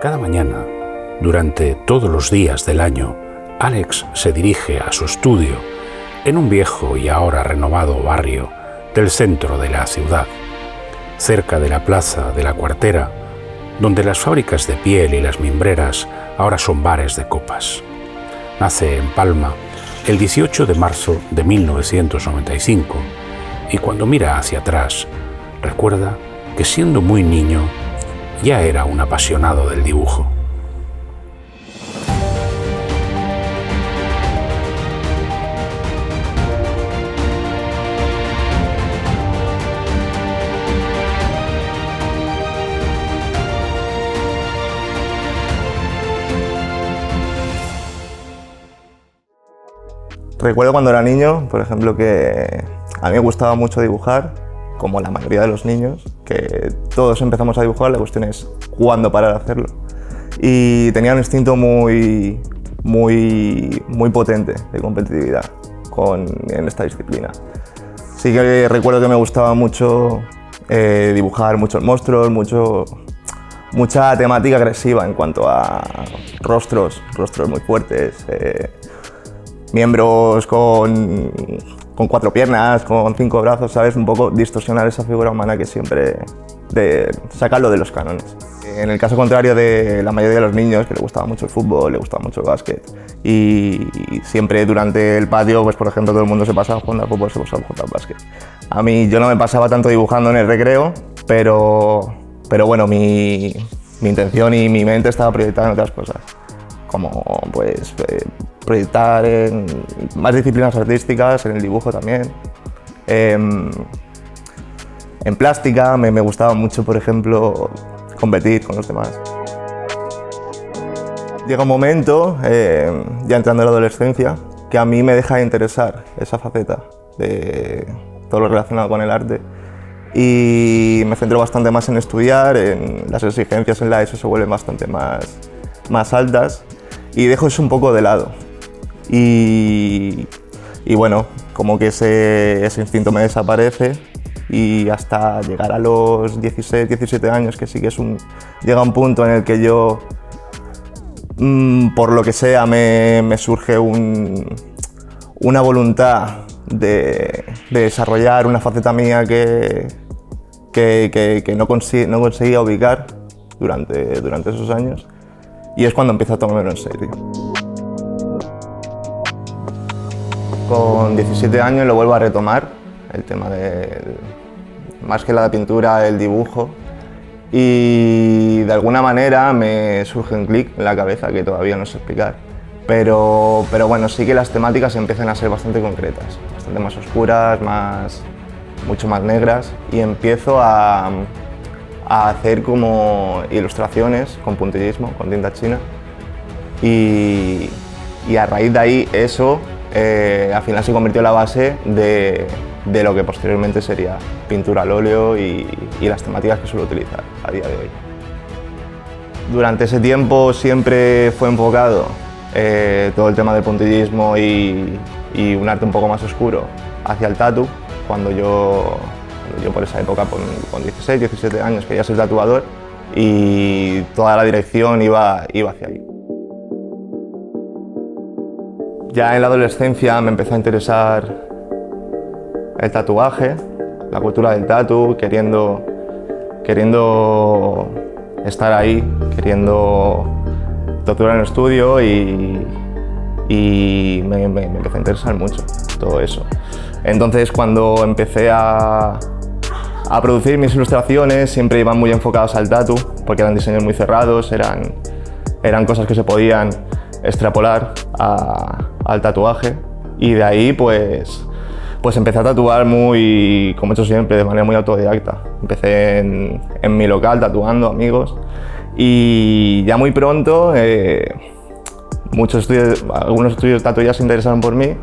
Cada mañana, durante todos los días del año, Alex se dirige a su estudio en un viejo y ahora renovado barrio del centro de la ciudad, cerca de la plaza de la Cuartera, donde las fábricas de piel y las mimbreras ahora son bares de copas. Nace en Palma el 18 de marzo de 1995 y cuando mira hacia atrás, recuerda que siendo muy niño ya era un apasionado del dibujo. Recuerdo cuando era niño, por ejemplo, que a mí me gustaba mucho dibujar, como la mayoría de los niños, que todos empezamos a dibujar, la cuestión es cuándo parar de hacerlo. Y tenía un instinto muy potente de competitividad en esta disciplina. Sí que recuerdo que me gustaba mucho dibujar muchos monstruos, mucha temática agresiva en cuanto a rostros muy fuertes, miembros con 4 piernas, con 5 brazos, ¿sabes? Un poco distorsionar esa figura humana que siempre, sacarlo de los cánones. En el caso contrario de la mayoría de los niños, que le gustaba mucho el fútbol, le gustaba mucho el básquet, y siempre durante el patio, pues por ejemplo, todo el mundo se pasaba jugando al fútbol, se pasaba jugando al básquet. A mí, yo no me pasaba tanto dibujando en el recreo, pero bueno, mi intención y mi mente estaba proyectada en otras cosas, como pues proyectar en más disciplinas artísticas, en el dibujo también. En plástica me gustaba mucho, por ejemplo, competir con los demás. Llega un momento, ya entrando en la adolescencia, que a mí me deja de interesar esa faceta de todo lo relacionado con el arte y me centro bastante más en estudiar, las exigencias en la ESO se vuelven bastante más altas y dejo eso un poco de lado. Y bueno, como que ese instinto me desaparece y hasta llegar a los 16, 17 años, que sí que llega un punto en el que yo, por lo que sea, me surge una voluntad de desarrollar una faceta mía que no conseguía ubicar durante esos años, y es cuando empiezo a tomármelo en serio. Con 17 años lo vuelvo a retomar, el tema más que la pintura, el dibujo, y de alguna manera me surge un clic en la cabeza que todavía no sé explicar, pero bueno, sí que las temáticas empiezan a ser bastante concretas, bastante más oscuras, mucho más negras, y empiezo a hacer como ilustraciones con puntillismo, con tinta china, y a raíz de ahí eso al final se convirtió en la base de lo que posteriormente sería pintura al óleo y las temáticas que suelo utilizar a día de hoy. Durante ese tiempo siempre fue enfocado todo el tema del puntillismo y un arte un poco más oscuro hacia el tatu, cuando yo por esa época, con 16, 17 años, quería ser tatuador y toda la dirección iba hacia ahí. Ya en la adolescencia me empezó a interesar el tatuaje, la cultura del tatu, queriendo estar ahí, queriendo tatuar en el estudio y me empezó a interesar mucho todo eso. Entonces, cuando empecé a producir mis ilustraciones, siempre iban muy enfocadas al tatu, porque eran diseños muy cerrados, eran cosas que se podían extrapolar al tatuaje, y de ahí pues empecé a tatuar como he hecho siempre, de manera muy autodidacta. Empecé en mi local tatuando amigos y ya muy pronto algunos estudios de tatu ya se interesaron por mí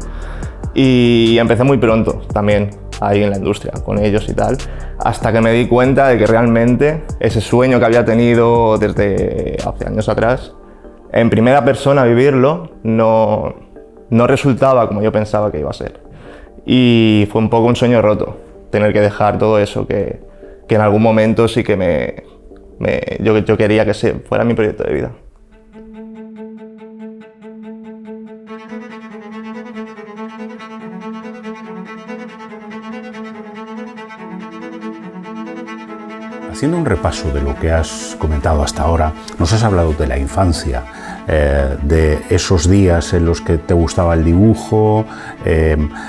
y empecé muy pronto también ahí en la industria con ellos y tal, hasta que me di cuenta de que realmente ese sueño que había tenido desde hace años atrás, en primera persona vivirlo, no resultaba como yo pensaba que iba a ser. Y fue un poco un sueño roto, tener que dejar todo eso que en algún momento sí que me yo quería que fuera mi proyecto de vida. Haciendo un repaso de lo que has comentado hasta ahora, nos has hablado de la infancia, de esos días en los que te gustaba el dibujo,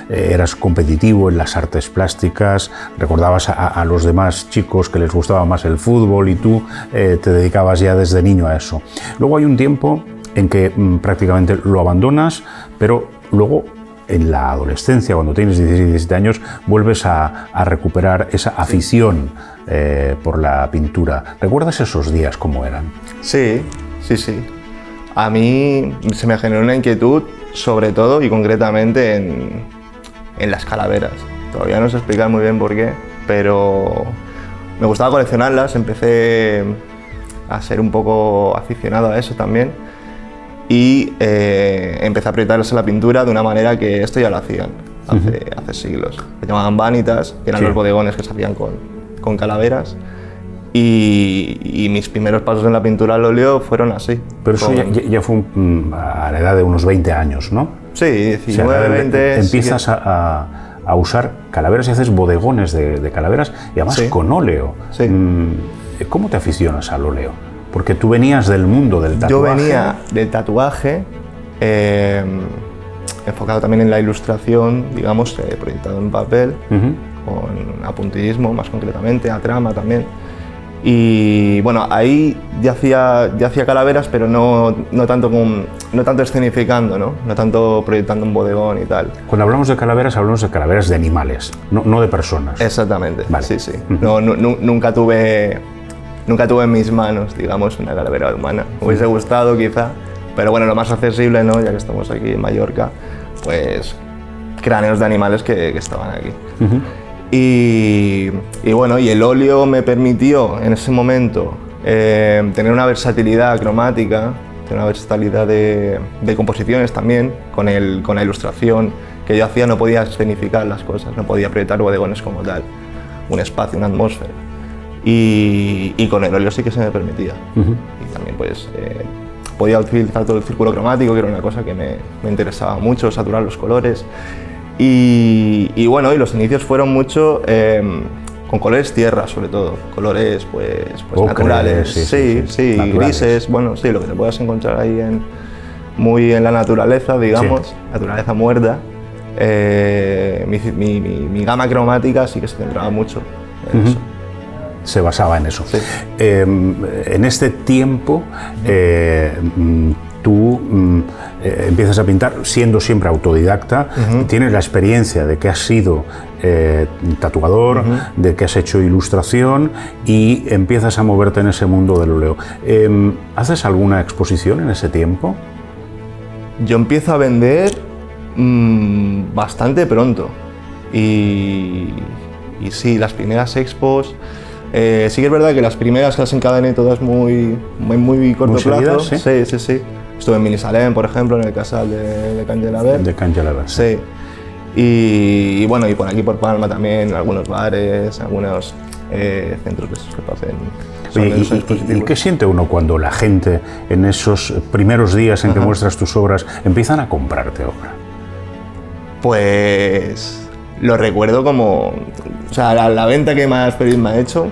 eras competitivo en las artes plásticas, recordabas a los demás chicos que les gustaba más el fútbol y tú te dedicabas ya desde niño a eso. Luego hay un tiempo en que prácticamente lo abandonas, pero luego en la adolescencia, cuando tienes 16 y 17 años, vuelves a recuperar esa afición por la pintura. ¿Recuerdas esos días cómo eran? Sí. A mí se me generó una inquietud, sobre todo y concretamente en las calaveras. Todavía no sé explicar muy bien por qué, pero me gustaba coleccionarlas, empecé a ser un poco aficionado a eso también. Y empecé a proyectarse la pintura de una manera que esto ya lo hacían hace siglos. Se llamaban vanitas, que eran los bodegones que se hacían con calaveras. Y mis primeros pasos en la pintura al óleo fueron así. Pero eso ya fue a la edad de unos 20 años, ¿no? Sí, 19, 20... Empiezas sí, a usar calaveras y haces bodegones de calaveras y además con óleo. Sí. ¿Cómo te aficionas al óleo? Porque tú venías del mundo del tatuaje. Yo venía del tatuaje, enfocado también en la ilustración, digamos, proyectado en papel, con apuntillismo más concretamente, a trama también. Y bueno, ahí ya hacía calaveras, pero no tanto escenificando, no tanto proyectando un bodegón y tal. Cuando hablamos de calaveras de animales, no de personas. Exactamente, vale. Sí. Nunca tuve en mis manos, digamos, una calavera humana. Me hubiese gustado quizá, pero bueno, lo más accesible, ¿no? Ya que estamos aquí en Mallorca, pues cráneos de animales que estaban aquí. Y bueno, y el óleo me permitió en ese momento tener una versatilidad cromática, tener una versatilidad de composiciones también, con la ilustración que yo hacía no podía escenificar las cosas, no podía proyectar bodegones como tal, un espacio, una atmósfera. Y con el óleo sí que se me permitía. Y también pues podía utilizar todo el círculo cromático, que era una cosa que me interesaba mucho, saturar los colores. Y bueno, y los inicios fueron mucho con colores tierra, sobre todo, colores pues naturales, sí, naturales. Grises, bueno, sí, lo que te puedas encontrar ahí muy en la naturaleza, digamos, naturaleza muerta. Mi gama cromática sí que se centraba mucho en eso. Se basaba en eso. Sí. En este tiempo tú empiezas a pintar siendo siempre autodidacta, tienes la experiencia de que has sido tatuador, de que has hecho ilustración y empiezas a moverte en ese mundo del óleo. ¿Haces alguna exposición en ese tiempo? Yo empiezo a vender bastante pronto y sí, las primeras expos. Sí que es verdad que las primeras que las encadené todas muy corto plazo. Sí. Estuve en Minisalem, por ejemplo, en el casal de Can Gelabert. De Can Gelabert. Sí. Y bueno, y por aquí por Palma también, algunos bares, algunos centros de esos que hacen. ¿Y qué siente uno cuando la gente en esos primeros días en que muestras tus obras empiezan a comprarte obra? Pues lo recuerdo como... O sea, la venta que más feliz me ha hecho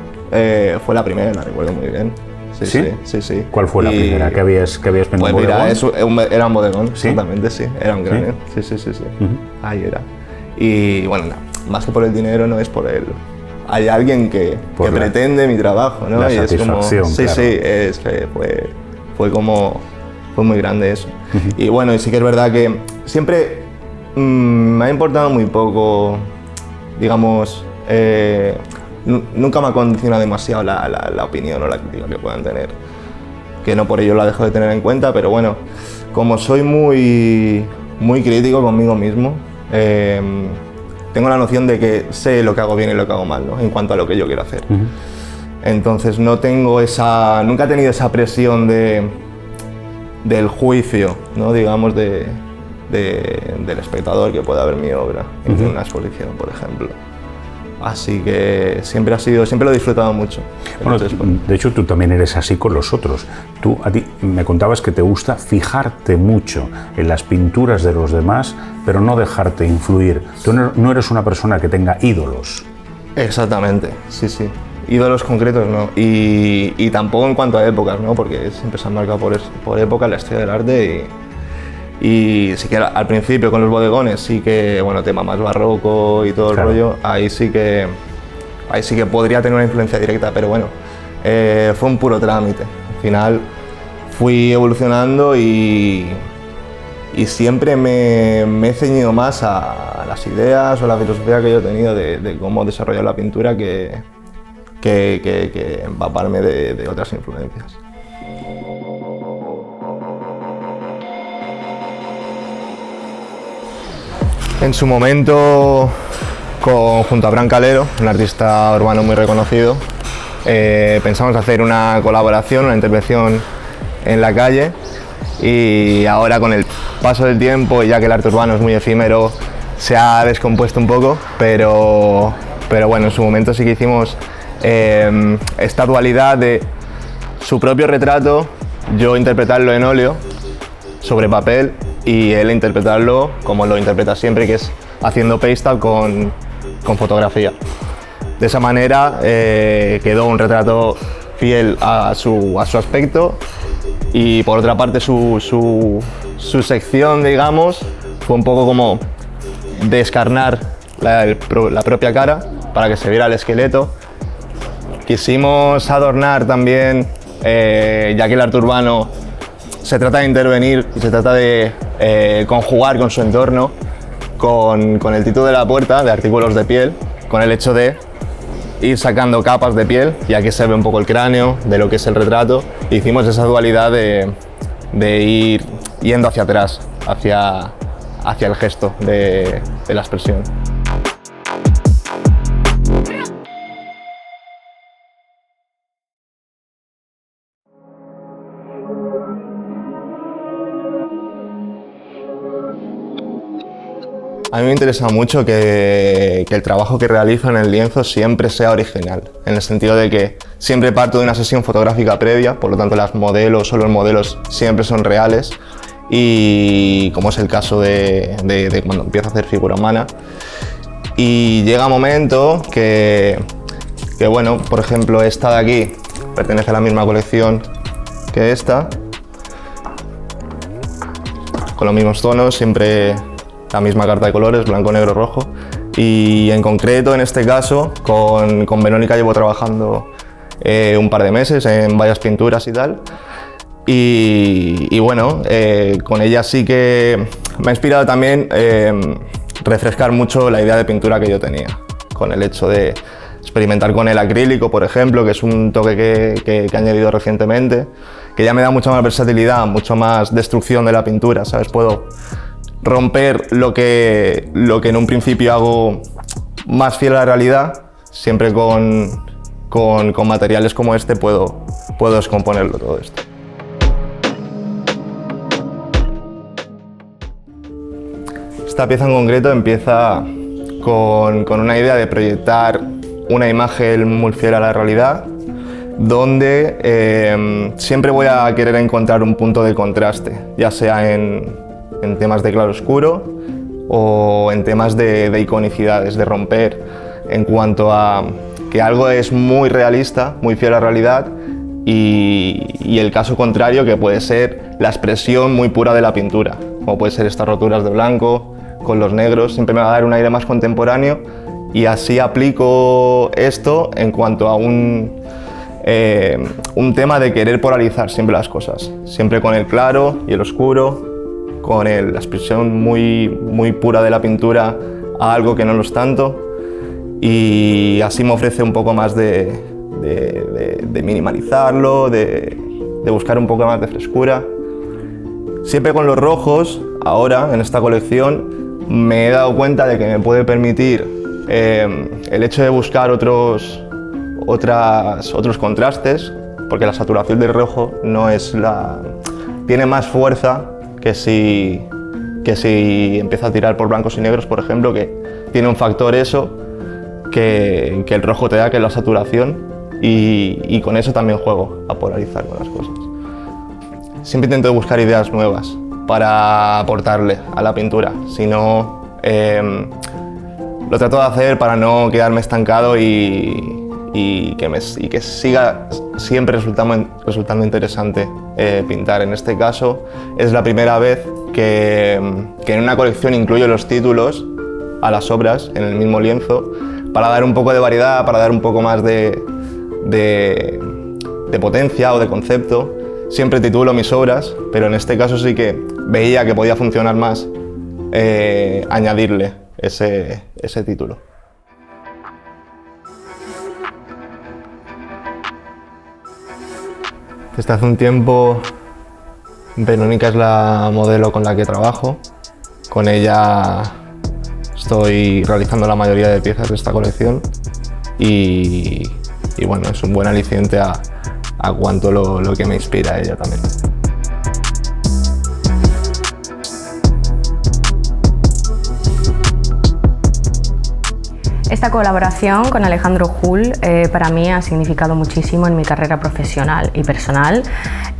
fue la primera, la recuerdo muy bien. Sí. ¿Cuál fue la primera que habías vendido? Pues mira, era un bodegón, exactamente, sí. Era un granero, sí. Ahí era. Y bueno, no, más que por el dinero, no es por él. Hay alguien que pretende mi trabajo, ¿no? La y satisfacción, es como, claro. es que fue muy grande eso. Y bueno, y sí que es verdad que siempre me ha importado muy poco, digamos, nunca me ha condicionado demasiado la opinión o la crítica que puedan tener, que no por ello la dejo de tener en cuenta, pero bueno, como soy muy crítico conmigo mismo, tengo la noción de que sé lo que hago bien y lo que hago mal, ¿no? En cuanto a lo que yo quiero hacer. Entonces nunca he tenido esa presión del juicio, ¿no? Digamos, del espectador que pueda ver mi obra en una exposición, por ejemplo. Así que siempre lo he disfrutado mucho. Bueno, de hecho tú también eres así con los otros. A ti me contabas que te gusta fijarte mucho en las pinturas de los demás, pero no dejarte influir. Tú no eres una persona que tenga ídolos. Exactamente, sí. Ídolos concretos no. Y tampoco en cuanto a épocas, ¿no? Porque siempre se han marcado por época la historia del arte y sí que al principio con los bodegones sí que, bueno, tema más barroco y todo el rollo, ahí sí que podría tener una influencia directa, pero bueno, fue un puro trámite. Al final fui evolucionando y siempre me he ceñido más a las ideas o la filosofía que yo he tenido de cómo desarrollar la pintura que empaparme de otras influencias. En su momento, junto a Bran Calero, un artista urbano muy reconocido, pensamos hacer una colaboración, una intervención en la calle, y ahora con el paso del tiempo, y ya que el arte urbano es muy efímero, se ha descompuesto un poco, pero bueno, en su momento sí que hicimos esta dualidad de su propio retrato, yo interpretarlo en óleo sobre papel y él interpretarlo como lo interpreta siempre, que es haciendo paste con fotografía. De esa manera quedó un retrato fiel a su aspecto, y por otra parte su sección, digamos, fue un poco como descarnar la propia cara para que se viera el esqueleto. Quisimos adornar también, ya que el arte urbano se trata de intervenir y se trata de conjugar con su entorno, con el título de la puerta de artículos de piel, con el hecho de ir sacando capas de piel, ya que se ve un poco el cráneo de lo que es el retrato. Hicimos esa dualidad de ir yendo hacia atrás, hacia el gesto de la expresión. A mí me interesa mucho que el trabajo que realizo en el lienzo siempre sea original, en el sentido de que siempre parto de una sesión fotográfica previa, por lo tanto los modelos siempre son reales, y como es el caso de cuando empiezo a hacer figura humana. Y llega un momento que bueno, por ejemplo, esta de aquí pertenece a la misma colección que esta, con los mismos tonos, siempre la misma carta de colores, blanco, negro, rojo. Y en concreto, en este caso, con Verónica llevo trabajando un par de meses en varias pinturas y tal. Y bueno, con ella sí que me ha inspirado también refrescar mucho la idea de pintura que yo tenía, con el hecho de experimentar con el acrílico, por ejemplo, que es un toque que he añadido recientemente, que ya me da mucha más versatilidad, mucho más destrucción de la pintura, ¿sabes? Puedo romper lo que en un principio hago más fiel a la realidad, siempre con materiales como este puedo descomponerlo todo esto. Esta pieza en concreto empieza con una idea de proyectar una imagen muy fiel a la realidad, donde siempre voy a querer encontrar un punto de contraste, ya sea en temas de claro-oscuro o en temas de iconicidades, de romper en cuanto a que algo es muy realista, muy fiel a la realidad, y el caso contrario, que puede ser la expresión muy pura de la pintura, como puede ser estas roturas de blanco con los negros. Siempre me va a dar un aire más contemporáneo, y así aplico esto en cuanto a un tema de querer polarizar siempre las cosas, siempre con el claro y el oscuro, con la expresión muy pura de la pintura a algo que no lo es tanto, y así me ofrece un poco más de minimalizarlo, de buscar un poco más de frescura. Siempre con los rojos, ahora en esta colección, me he dado cuenta de que me puede permitir el hecho de buscar otros contrastes, porque la saturación del rojo tiene más fuerza que si empiezo a tirar por blancos y negros, por ejemplo, que tiene un factor eso que el rojo te da, que es la saturación, y con eso también juego a polarizar con las cosas. Siempre intento buscar ideas nuevas para aportarle a la pintura, si no, lo trato de hacer para no quedarme estancado y que siga siempre resultando interesante pintar. En este caso es la primera vez que en una colección incluyo los títulos a las obras en el mismo lienzo, para dar un poco de variedad, para dar un poco más de potencia o de concepto. Siempre titulo mis obras, pero en este caso sí que veía que podía funcionar más añadirle ese título. Desde hace un tiempo Verónica es la modelo con la que trabajo. Con ella estoy realizando la mayoría de piezas de esta colección y bueno, es un buen aliciente a cuanto lo que me inspira a ella también. Esta colaboración con Alejandro Hull para mí ha significado muchísimo en mi carrera profesional y personal.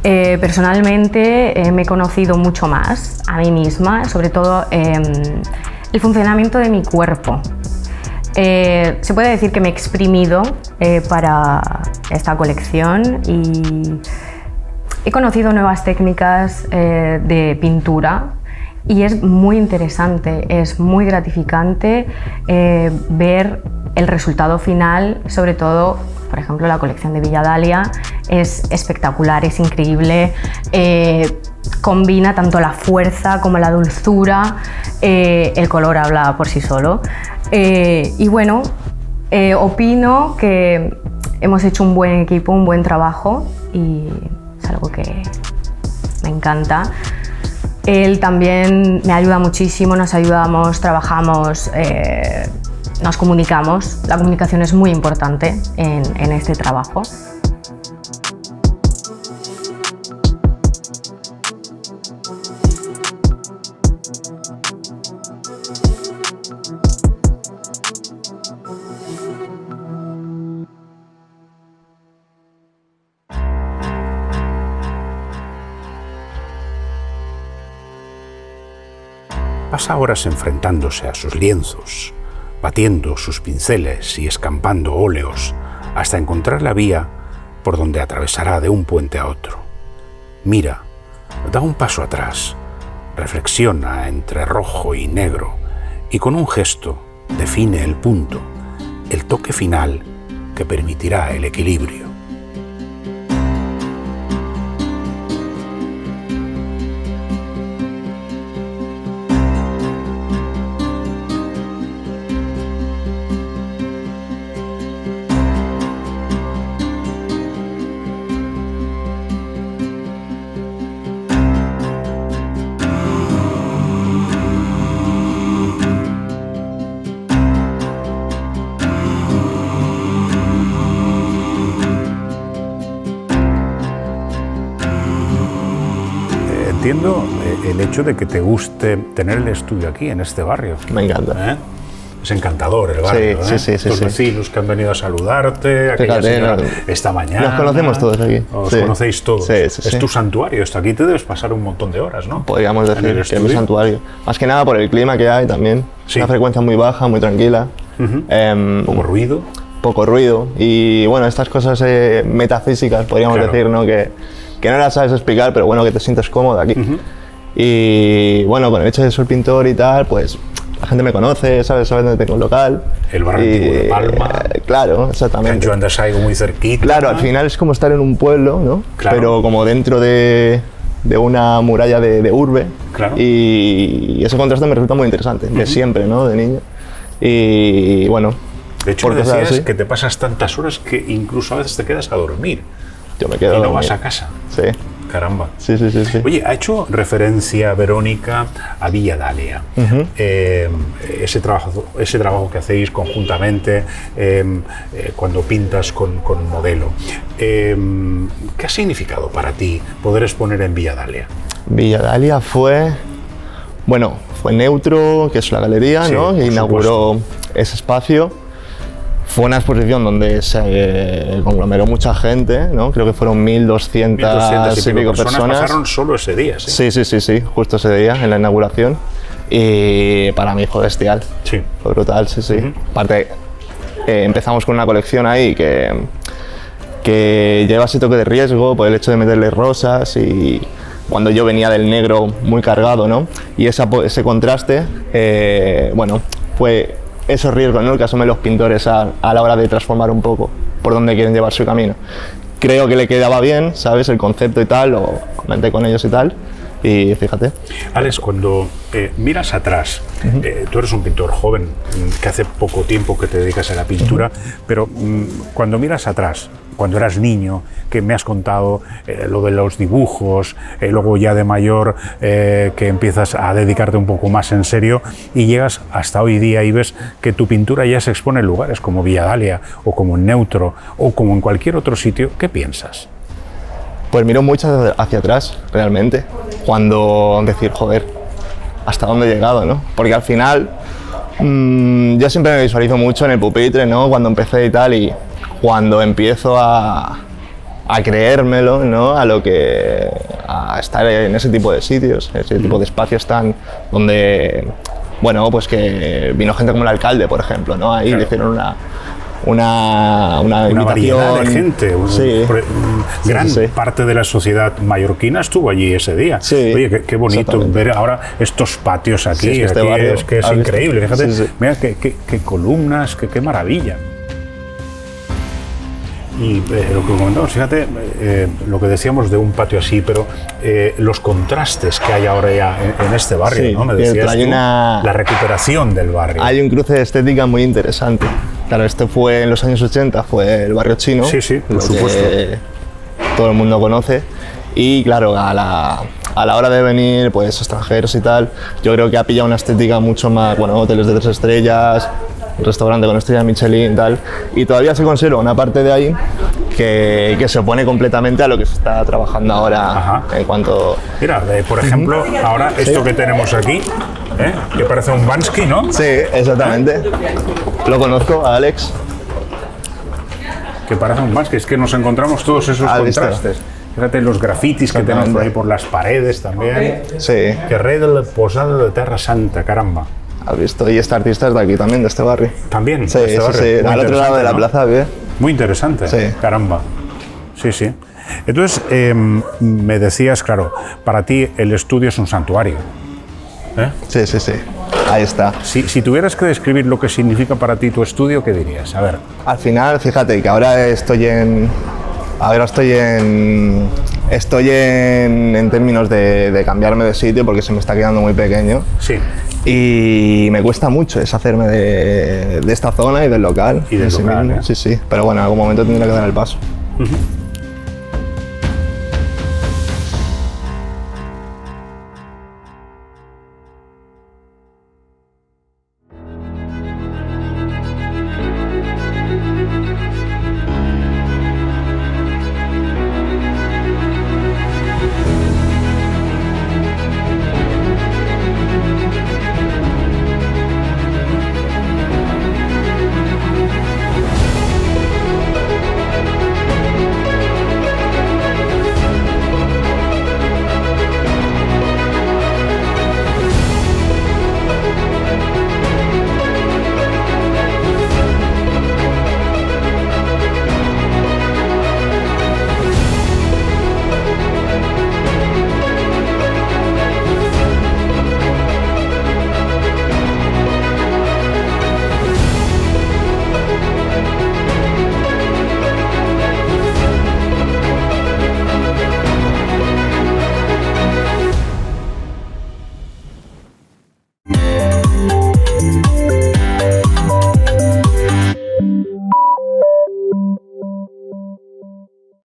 Personalmente me he conocido mucho más a mí misma, sobre todo el funcionamiento de mi cuerpo. Se puede decir que me he exprimido para esta colección y he conocido nuevas técnicas de pintura. Y es muy interesante, es muy gratificante ver el resultado final, sobre todo, por ejemplo, la colección de Villa Dahlia es espectacular, es increíble, combina tanto la fuerza como la dulzura, el color habla por sí solo. Y bueno, opino que hemos hecho un buen equipo, un buen trabajo y es algo que me encanta. Él también me ayuda muchísimo, nos ayudamos, trabajamos, nos comunicamos. La comunicación es muy importante en este trabajo. Pasa horas enfrentándose a sus lienzos, batiendo sus pinceles y escampando óleos hasta encontrar la vía por donde atravesará de un puente a otro. Mira, da un paso atrás, reflexiona entre rojo y negro y con un gesto define el punto, el toque final que permitirá el equilibrio. Entiendo el hecho de que te guste tener el estudio aquí, en este barrio. Me encanta. Es encantador el barrio. Sí. Tus vecinos que han venido a saludarte, aquella señora esta mañana. Nos conocemos todos aquí. Os conocéis todos. Sí. Es tu santuario. Esto aquí te debes pasar un montón de horas, ¿no? Podríamos decir que es mi santuario. Más que nada por el clima que hay también. Sí. Una frecuencia muy baja, muy tranquila. Poco ruido. Poco ruido. Y bueno, estas cosas metafísicas, podríamos decir, ¿no? Que no las sabes explicar, pero bueno, que te sientes cómodo aquí. Y bueno, con el hecho de ser pintor y tal, pues la gente me conoce, sabe dónde tengo un local. El barrio antiguo de Palma. Claro, exactamente. Can Joan de Saigo muy cerquita. Claro, al final es como estar en un pueblo, ¿no? Claro. Pero como dentro de una muralla de urbe. Claro. Y ese contraste me resulta muy interesante, de siempre, ¿no? De niño. Y bueno. De hecho, me decías que te pasas tantas horas que incluso a veces te quedas a dormir. Yo me quedo y no vas a casa. Sí. Caramba. Sí. Oye, ha hecho referencia Verónica a Villa Dahlia. Ese trabajo que hacéis conjuntamente cuando pintas con modelo. ¿Qué ha significado para ti poder exponer en Villa Dahlia? Villa Dahlia fue Neutro, que es la galería, ¿no? Que inauguró ese espacio. Fue una exposición donde se conglomeró mucha gente, ¿no? Creo que fueron 1.200 y pico personas. Pasaron solo ese día, ¿sí? Sí, justo ese día, en la inauguración. Y para mí fue bestial. Sí. Fue brutal, sí. Aparte, empezamos con una colección ahí que lleva ese toque de riesgo por el hecho de meterle rosas, y cuando yo venía del negro muy cargado, ¿no? Y ese contraste, bueno, fue esos riesgos, ¿no?, que asumen los pintores a la hora de transformar un poco por dónde quieren llevar su camino. Creo que le quedaba bien, ¿sabes?, el concepto y tal, lo comenté con ellos y tal, y fíjate. Alex, cuando miras atrás, tú eres un pintor joven, que hace poco tiempo que te dedicas a la pintura, pero cuando miras atrás, cuando eras niño, que me has contado lo de los dibujos, luego ya de mayor que empiezas a dedicarte un poco más en serio y llegas hasta hoy día y ves que tu pintura ya se expone en lugares como Villa Dalia o como en Neutro o como en cualquier otro sitio, ¿qué piensas? Pues miro mucho hacia atrás, realmente, cuando decir, joder, ¿hasta dónde he llegado, no? Porque al final, yo siempre me visualizo mucho en el pupitre, ¿no?, cuando empecé y tal, y cuando empiezo a creérmelo, ¿no?, a estar en ese tipo de sitios, ese tipo de espacios donde, bueno, pues que vino gente como el alcalde, por ejemplo, ¿no? Ahí le hicieron una variedad de gente, gran sí. parte de la sociedad mallorquina estuvo allí ese día. Sí, oye, qué bonito ver ahora estos patios aquí, sí, aquí barrio, es que es increíble, fíjate, sí. Mira qué columnas, qué maravilla. Y lo que comentamos, fíjate, lo que decíamos de un patio así, pero los contrastes que hay ahora ya en este barrio, sí, ¿no? Me decías tú, la recuperación del barrio. Hay un cruce de estética muy interesante. Claro, este fue en los años 80, fue el barrio chino. Sí, por supuesto. Todo el mundo conoce. Y claro, a la hora de venir, pues extranjeros y tal, yo creo que ha pillado una estética mucho más, bueno, hoteles de 3 estrellas, un restaurante con estrella Michelin y tal, y todavía se conserva una parte de ahí que se opone completamente a lo que se está trabajando ahora. Ajá. En cuanto... Mira, por ejemplo, ahora esto que tenemos aquí, que parece un Bansky, ¿no? Sí, exactamente. Lo conozco, a Alex. Que parece un Bansky, es que nos encontramos todos esos contrastes. Fíjate los grafitis que tenemos por ahí por las paredes también. Sí. Que rey de la posada de Terra Santa, caramba. ¿Has visto? Y este artista es de aquí también, de este barrio. También, sí, de este barrio. Sí. Al otro lado de la plaza, ¿ves? Muy interesante, sí. Caramba. Sí. Entonces, me decías, claro, para ti el estudio es un santuario. Sí. Ahí está. Si tuvieras que describir lo que significa para ti tu estudio, ¿qué dirías? A ver. Al final, fíjate que ahora estoy en términos de cambiarme de sitio porque se me está quedando muy pequeño. Sí. Y me cuesta mucho deshacerme de esta zona y del local. Y del local, Sí. Pero bueno, en algún momento tendré que dar el paso.